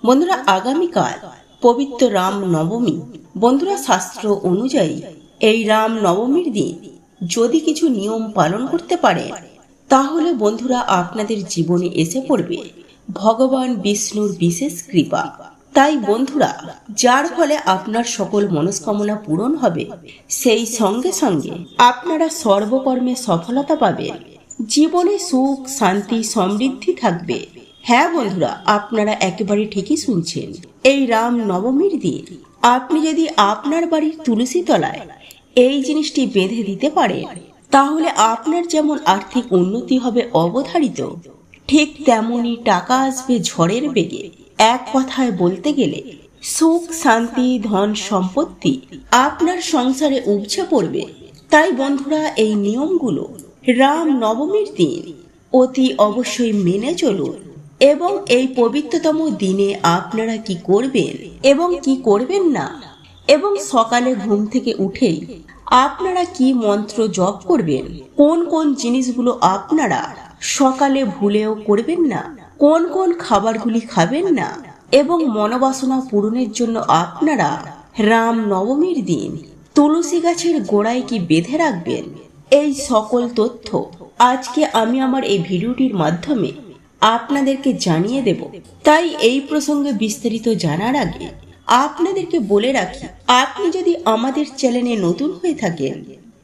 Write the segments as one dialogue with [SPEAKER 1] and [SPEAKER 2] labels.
[SPEAKER 1] বন্ধুরা, আগামীকাল পবিত্র রাম নবমী। বন্ধুরা, শাস্ত্র অনুযায়ী এই রাম নবমীর দিন যদি কিছু নিয়ম পালন করতে পারে, তাহলে বন্ধুরা আপনাদের জীবনে এসে পড়বে ভগবান বিষ্ণুর বিশেষ কৃপা। তাই বন্ধুরা, যার ফলে আপনার সকল মনস্কামনা পূরণ হবে, সেই সঙ্গে সঙ্গে আপনারা সর্বকর্মে সফলতা পাবেন, জীবনে সুখ শান্তি সমৃদ্ধি থাকবে। হ্যাঁ বন্ধুরা, আপনারা একেবারে ঠিকই শুনছেন। এই রাম নবমীর দিন আপনি যদি আপনার বাড়ির তুলসী তলায় এই জিনিসটি বেঁধে দিতে পারেন, তাহলে আপনার যেমন আর্থিক উন্নতি হবে অবধারিত, ঠিক তেমনি টাকা আসবে ঝড়ের বেগে। এক কথায় বলতে গেলে সুখ শান্তি ধন সম্পত্তি আপনার সংসারে উপচে পড়বে। তাই বন্ধুরা, এই নিয়মগুলো রাম নবমীর দিন অতি অবশ্যই মেনে চলুন। এবং এই পবিত্রতম দিনে আপনারা কি করবেন এবং কি করবেন না, এবং সকালে ঘুম থেকে উঠেই আপনারা কি মন্ত্র জপ করবেন, কোন কোন জিনিসগুলো আপনারা সকালে ভুলেও করবেন না, কোন কোন খাবারগুলি খাবেন না, এবং মনোবাসনা পূরণের জন্য আপনারা রাম নবমীর দিন তুলসী গাছের গোড়ায় কি বেঁধে রাখবেন, এই সকল তথ্য আজকে আমি আমার এই ভিডিওটির মাধ্যমে আপনাদেরকে জানিয়ে দেব। তাই এই প্রসঙ্গে বিস্তারিত জানার আগে আপনাদেরকে বলে রাখি, আপনি যদি আমাদের চ্যানেলে নতুন হয়ে থাকেন,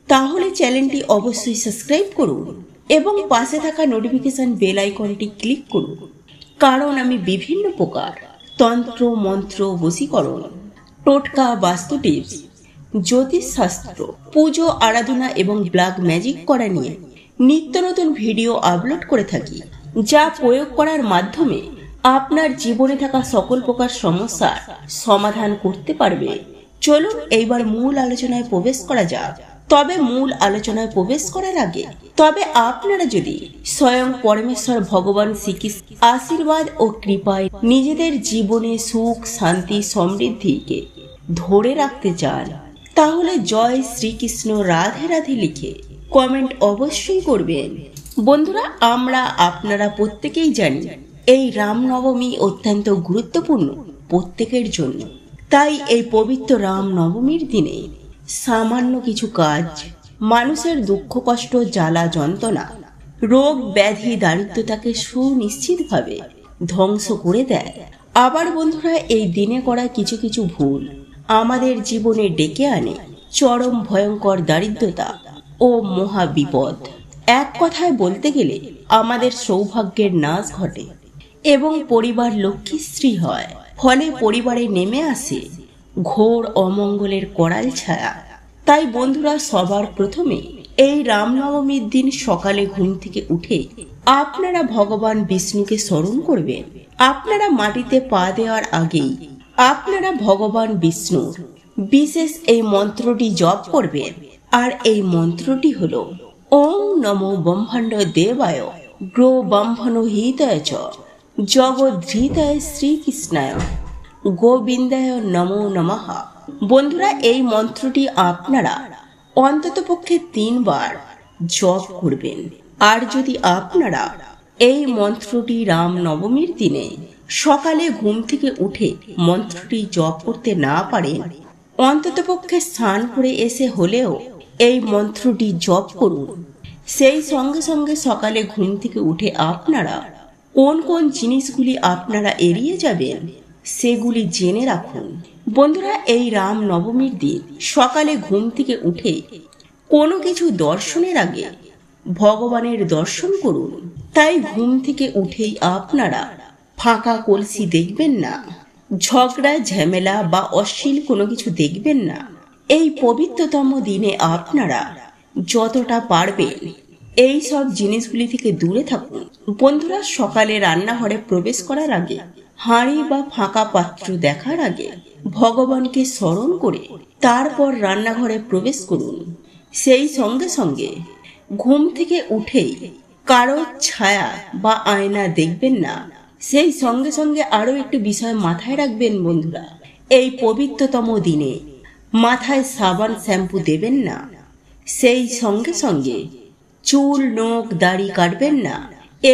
[SPEAKER 1] তাহলে চ্যানেলটি অবশ্যই সাবস্ক্রাইব করুন এবং পাশে থাকা নোটিফিকেশন বেল আইকনটি ক্লিক করুন। কারণ আমি বিভিন্ন প্রকার তন্ত্র মন্ত্র বশীকরণ টোটকা বাস্তু টিপস জ্যোতিষ শাস্ত্র পুজো আরাধনা এবং ব্ল্যাক ম্যাজিক করা নিয়ে নিত্য নতুন ভিডিও আপলোড করে থাকি, যা প্রয়োগ করার মাধ্যমে আপনার জীবনে থাকা সকল প্রকার সমস্যার সমাধান করতে পারবে। চলুন এইবার মূল আলোচনায় প্রবেশ করা যাক। তবে মূল আলোচনায় প্রবেশ করার আগে আপনারা যদি স্বয়ং পরমেশ্বর ভগবান শ্রীকৃষ্ণ আশীর্বাদ ও কৃপায় নিজেদের জীবনে সুখ শান্তি সমৃদ্ধিকে ধরে রাখতে চান, তাহলে জয় শ্রীকৃষ্ণ রাধে রাধে লিখে কমেন্ট অবশ্যই করবেন। বন্ধুরা, আমরা আপনারা প্রত্যেকেই জানি এই রামনবমী অত্যন্ত গুরুত্বপূর্ণ প্রত্যেকের জন্য। তাই এই পবিত্র রাম নবমীর দিনে সামান্য কিছু কাজ মানুষের দুঃখ কষ্ট জ্বালা যন্ত্রণা রোগ ব্যাধি দারিদ্রতাকে সুনিশ্চিতভাবে ধ্বংস করে দেয়। আবার বন্ধুরা, এই দিনে করা কিছু কিছু ভুল আমাদের জীবনে ডেকে আনে চরম ভয়ঙ্কর দারিদ্রতা ও মহা বিপদ। এক কথায় বলতে গেলে আমাদের সৌভাগ্যের নাশ ঘটে এবং পরিবার লক্ষ্মীশ্রী হয়, ফলে পরিবারে নেমে আসে ঘোর অমঙ্গলের করাল ছায়া। তাই বন্ধুরা, সবার প্রথমে এই রামনবমীর দিন সকালে ঘুম থেকে উঠে আপনারা ভগবান বিষ্ণুকে স্মরণ করবেন। আপনারা মাটিতে পা দেওয়ার আগেই আপনারা ভগবান বিষ্ণুর বিশেষ এই মন্ত্রটি জপ করবেন। আর এই মন্ত্রটি হলো ওং নমো ব্রহ্মাণ্ড দেবায় গ্রো ব্রহ্মণ হিতায় চ জগদ্ধৃতায় শ্রীকৃষ্ণায় গোবিন্দায় নমো নমঃ। বন্ধুরা, এই মন্ত্রটি আপনারা অন্তত পক্ষে 3 বার জপ করবেন। আর যদি আপনারা এই মন্ত্রটি রাম নবমীর দিনে সকালে ঘুম থেকে উঠে মন্ত্রটি জপ করতে না পারেন, অন্তত পক্ষে স্নান করে এসে হলেও এই মন্ত্রটি জপ করুন। সেই সঙ্গে সঙ্গে সকালে ঘুম থেকে উঠে আপনারা কোন কোন জিনিসগুলি আপনারা এড়িয়ে যাবেন সেগুলি জেনে রাখুন। বন্ধুরা, এই রাম নবমীর দিন সকালে ঘুম থেকে উঠে কোনো কিছু দর্শনের আগে ভগবানের দর্শন করুন। তাই ঘুম থেকে উঠেই আপনারা ফাঁকা কলসি দেখবেন না, ঝগড়া ঝামেলা বা অশ্লীল কোনো কিছু দেখবেন না। এই পবিত্রতম দিনে আপনারা যতটা পারবেন এই সব জিনিসগুলি থেকে দূরে থাকুন। বন্ধুরা, সকালে রান্নাঘরে প্রবেশ করার আগে, হাঁড়ি বা ফাঁকা পাত্র দেখার আগে ভগবানকে স্মরণ করে তারপর রান্নাঘরে প্রবেশ করুন। সেই সঙ্গে সঙ্গে ঘুম থেকে উঠেই কারো ছায়া বা আয়না দেখবেন না। সেই সঙ্গে সঙ্গে আরো একটি বিষয় মাথায় রাখবেন বন্ধুরা, এই পবিত্রতম দিনে মাথায় সাবান শ্যাম্পু দেবেন না। সেই সঙ্গে সঙ্গে চুল নখ দাড়ি কাটবেন না।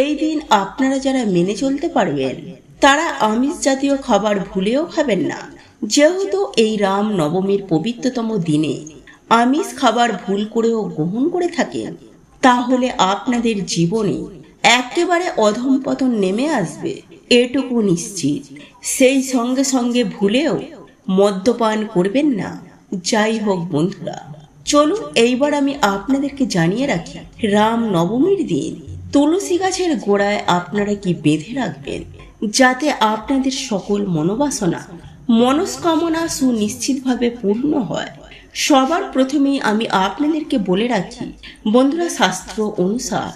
[SPEAKER 1] এই দিন আপনারা যারা মেনে চলতে পারবেন তারা আমিষ জাতীয় খাবার ভুলেও খাবেন না। যেহেতু এই রাম নবমীর পবিত্রতম দিনে আমিষ খাবার ভুল করেও গ্রহণ করে থাকেন, তাহলে আপনাদের জীবনে একেবারে অধঃপতন নেমে আসবে, এটুকু নিশ্চিত। সেই সঙ্গে সঙ্গে ভুলেও মদ্যপান করবেন না। যাই হোক বন্ধুরা, চলুন এইবার আমি আপনাদেরকে জানিয়ে রাখি, রাম নবমীর দিন তুলসী গাছের গোড়ায় আপনারা কি বেঁধে রাখবেন, যাতে আপনাদের সকল মনোবাসনা মনস্কামনা সুনিশ্চিতভাবে পূর্ণ হয়। সবার প্রথমেই আমি আপনাদেরকে বলে রাখি বন্ধুরা, শাস্ত্র অনুসার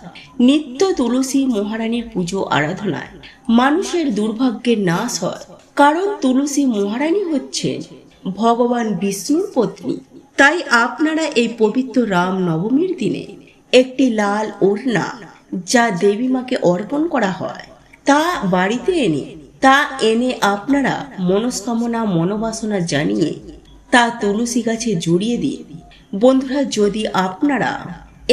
[SPEAKER 1] নিত্য তুলসী মহারানীর পুজো আরাধনায় মানুষের দুর্ভাগ্যের নাশ হয়, কারণ তুলসী মহারানী হচ্ছেন ভগবান বিষ্ণুর পত্নী। তাই আপনারা এই পবিত্র রাম নবমীর দিনে একটি লাল ওড়না, যা দেবী মাকে অর্পণ করা হয়, তা বাড়িতে এনে আপনারা মনস্কামনা মনোবাসনা জানিয়ে তা তুলসী গাছে জড়িয়ে দিন। বন্ধুরা, যদি আপনারা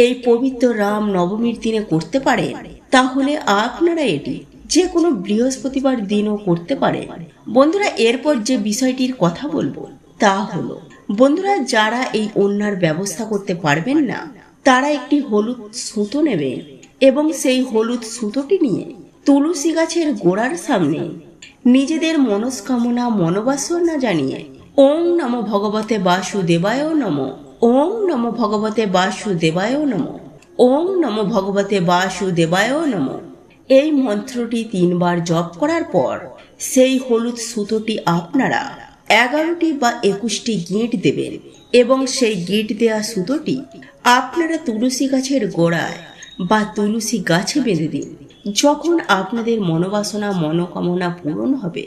[SPEAKER 1] এই পবিত্র রাম নবমীর দিনে করতে পারেন, তাহলে আপনারা এটি যে কোনো বৃহস্পতিবার দিনও করতে পারেন। বন্ধুরা, এরপর যে বিষয়টির কথা বলবো তা হলো, বন্ধুরা যারা এই ওড়নার ব্যবস্থা করতে পারবেন না, তারা একটি হলুদ সুতো নেবেন এবং সেই হলুদ সুতোটি নিয়ে তুলসী গাছের গোড়ার সামনে নিজেদের মনস্কামনা মনোবাসনা জানিয়ে ওং নমো ভগবতে বাসুদেবায় নমো, ওং নমো ভগবতে বাসুদেবায় নমো, ওং নমো ভগবতে বাসুদেবায় নমো, এই মন্ত্রটি 3 বার জপ করার পর সেই হলুদ সুতোটি আপনারা 11টি বা 21টি গিঁট দেবেন এবং সেই গিঁট দেয়া সুতোটি আপনারা তুলসী গাছের গোড়ায় বা তুলসী গাছে বেঁধে দিন। যখন আপনাদের মনোবাসনা মনোকামনা পূরণ হবে,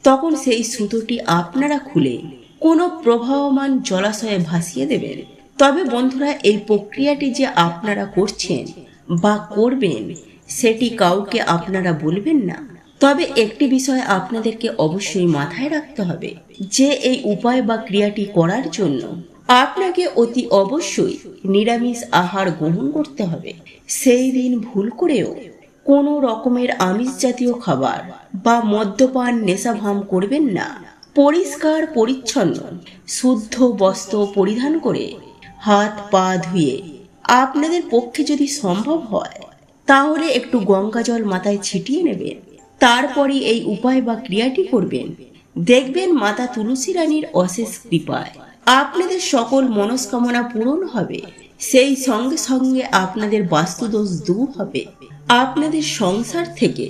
[SPEAKER 1] তখন সেই সুতোটি আপনারা খুলে কোনো প্রবাহমান জলাশয়ে ভাসিয়ে দেবেন। তবে বন্ধুরা, এই প্রক্রিয়াটি যে আপনারা করছেন বা করবেন, সেটি কাউকে আপনারা বলবেন না। তবে একটি বিষয় আপনাদেরকে অবশ্যই মাথায় রাখতে হবে যে এই উপায় বা ক্রিয়াটি করার জন্য আপনাকে অতি অবশ্যই নিরামিষ আহার গ্রহণ করতে হবে। সেই দিন ভুল করেও কোনো রকমের আমিষ জাতীয় খাবার বা মদ্যপান নেশাভাম করবেন না। পরিষ্কার পরিচ্ছন্ন শুদ্ধ বস্ত্র পরিধান করে হাত পা ধুয়ে আপনাদের পক্ষে যদি সম্ভব হয়, তাহলে একটু গঙ্গা জল মাথায় ছিটিয়ে নেবেন। তারপরই এই উপায় বা ক্রিয়াটি করবেন। দেখবেন মাতা তুলসী রানীর অশেষ কৃপায় আপনাদের সকল মনস্কামনা পূরণ হবে। সেই সঙ্গে সঙ্গে আপনাদের বাস্তুদোষ দূর হবে। আপনাদের সংসার থেকে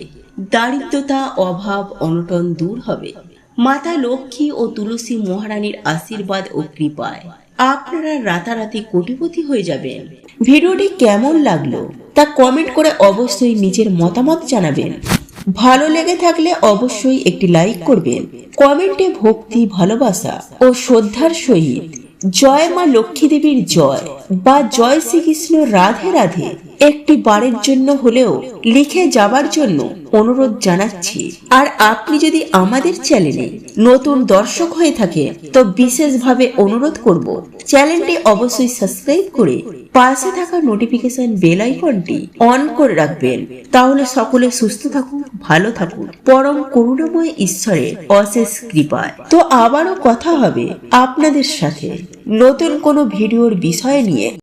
[SPEAKER 1] দারিদ্রতা অভাব অনটন দূর হবে। মাতা লক্ষ্মী ও তুলসী মহারানীর আশীর্বাদ ও কৃপায় আপনারা রাতারাতি কোটিপতি হয়ে যাবেন। ভিডিওটি কেমন লাগলো তা কমেন্ট করে অবশ্যই নিজের মতামত জানাবেন। ভালো লেগে থাকলে অবশ্যই একটি লাইক করবেন। কমেন্টে ভক্তি ভালোবাসা ও শ্রদ্ধার সহিত জয় মা লক্ষ্মী দেবীর জয় বা জয় শ্রীকৃষ্ণ রাধে রাধে একটি বারের জন্য হলেও লিখে যাবার জন্য অনুরোধ জানাচ্ছি। আর আপনি যদি আমাদের চ্যানেলে নতুন দর্শক হয়ে থাকে, তো বিশেষভাবে অনুরোধ করব চ্যানেলটি অবশ্যই সাবস্ক্রাইব করে পাশে থাকা নোটিফিকেশন বেল আইকনটি অন করে রাখবেন। তাহলে সকলে সুস্থ থাকুন, ভালো থাকুন, পরম করুণাময় ঈশ্বরের অশেষ কৃপায়। তো আবারও কথা হবে আপনাদের সাথে নতুন কোনো ভিডিওর বিষয় নিয়ে।